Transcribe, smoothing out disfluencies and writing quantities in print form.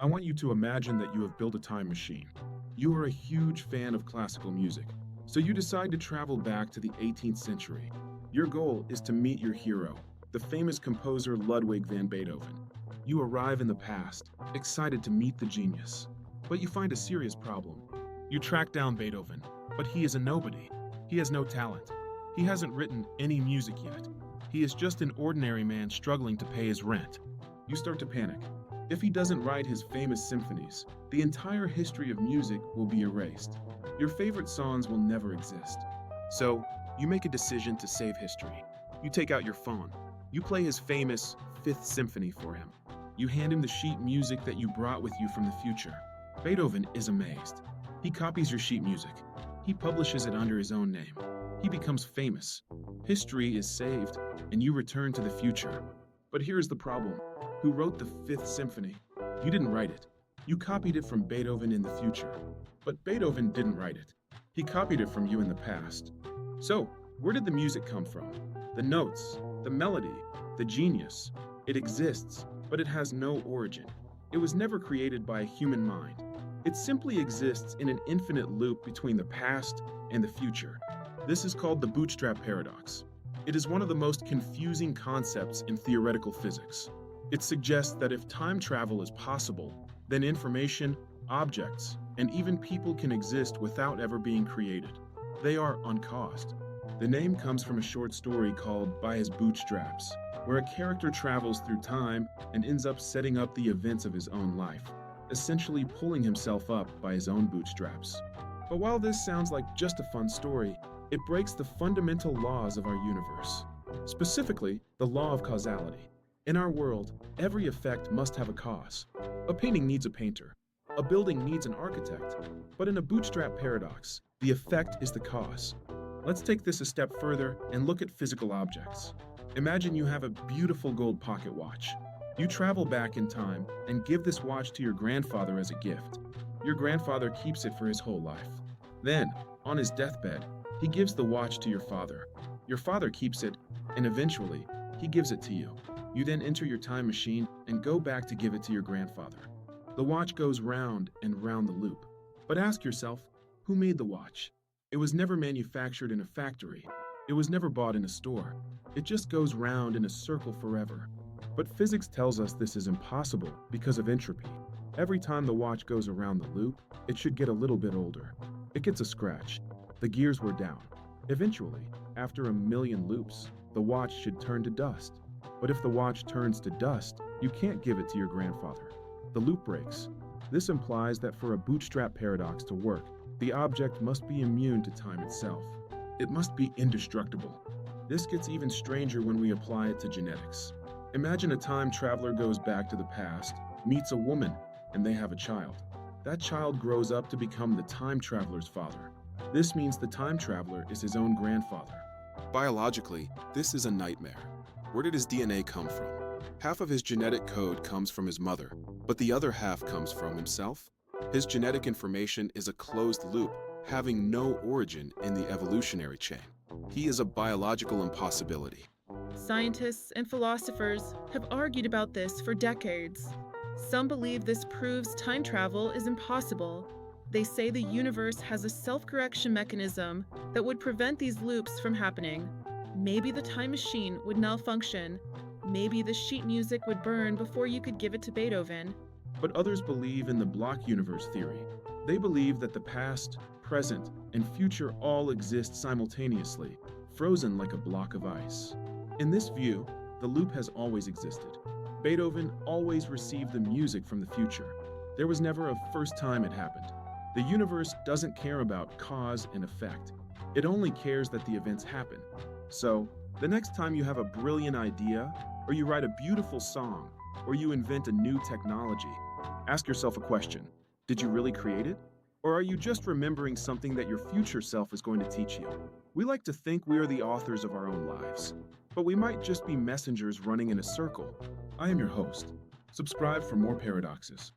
I want you to imagine that you have built a time machine. You are a huge fan of classical music, so you decide to travel back to the 18th century. Your goal is to meet your hero, the famous composer Ludwig van Beethoven. You arrive in the past, excited to meet the genius. But you find a serious problem. You track down Beethoven, but he is a nobody. He has no talent. He hasn't written any music yet. He is just an ordinary man struggling to pay his rent. You start to panic. If he doesn't write his famous symphonies, the entire history of music will be erased. Your favorite songs will never exist. So, you make a decision to save history. You take out your phone. You play his famous Fifth Symphony for him. You hand him the sheet music that you brought with you from the future. Beethoven is amazed. He copies your sheet music. He publishes it under his own name. He becomes famous. History is saved, and you return to the future. But here's the problem. Who wrote the Fifth Symphony? You didn't write it. You copied it from Beethoven in the future. But Beethoven didn't write it. He copied it from you in the past. So, where did the music come from? The notes, the melody, the genius. It exists, but it has no origin. It was never created by a human mind. It simply exists in an infinite loop between the past and the future. This is called the Bootstrap Paradox. It is one of the most confusing concepts in theoretical physics. It suggests that if time travel is possible, then information, objects, and even people can exist without ever being created. They are uncaused. The name comes from a short story called By His Bootstraps, where a character travels through time and ends up setting up the events of his own life, essentially pulling himself up by his own bootstraps. But while this sounds like just a fun story, it breaks the fundamental laws of our universe, specifically the law of causality. In our world, every effect must have a cause. A painting needs a painter. A building needs an architect. But in a bootstrap paradox, the effect is the cause. Let's take this a step further and look at physical objects. Imagine you have a beautiful gold pocket watch. You travel back in time and give this watch to your grandfather as a gift. Your grandfather keeps it for his whole life. Then, on his deathbed, he gives the watch to your father. Your father keeps it, and eventually, he gives it to you. You then enter your time machine and go back to give it to your grandfather. The watch goes round and round the loop. But ask yourself, who made the watch? It was never manufactured in a factory. It was never bought in a store. It just goes round in a circle forever. But physics tells us this is impossible because of entropy. Every time the watch goes around the loop, it should get a little bit older. It gets a scratch. The gears were down. Eventually, after a million loops, the watch should turn to dust. But if the watch turns to dust, you can't give it to your grandfather. The loop breaks. This implies that for a bootstrap paradox to work, the object must be immune to time itself. It must be indestructible. This gets even stranger when we apply it to genetics. Imagine a time traveler goes back to the past, meets a woman, and they have a child. That child grows up to become the time traveler's father. This means the time traveler is his own grandfather. Biologically, this is a nightmare. Where did his DNA come from? Half of his genetic code comes from his mother, but the other half comes from himself. His genetic information is a closed loop, having no origin in the evolutionary chain. He is a biological impossibility. Scientists and philosophers have argued about this for decades. Some believe this proves time travel is impossible. They say the universe has a self-correction mechanism that would prevent these loops from happening. Maybe the time machine would malfunction. Maybe the sheet music would burn before you could give it to Beethoven. But others believe in the block universe theory. They believe that the past, present, and future all exist simultaneously, frozen like a block of ice. In this view, the loop has always existed. Beethoven always received the music from the future. There was never a first time it happened. The universe doesn't care about cause and effect. It only cares that the events happen. So, the next time you have a brilliant idea, or you write a beautiful song, or you invent a new technology, ask yourself a question. Did you really create it? Or are you just remembering something that your future self is going to teach you? We like to think we are the authors of our own lives, but we might just be messengers running in a circle. I am your host. Subscribe for more paradoxes.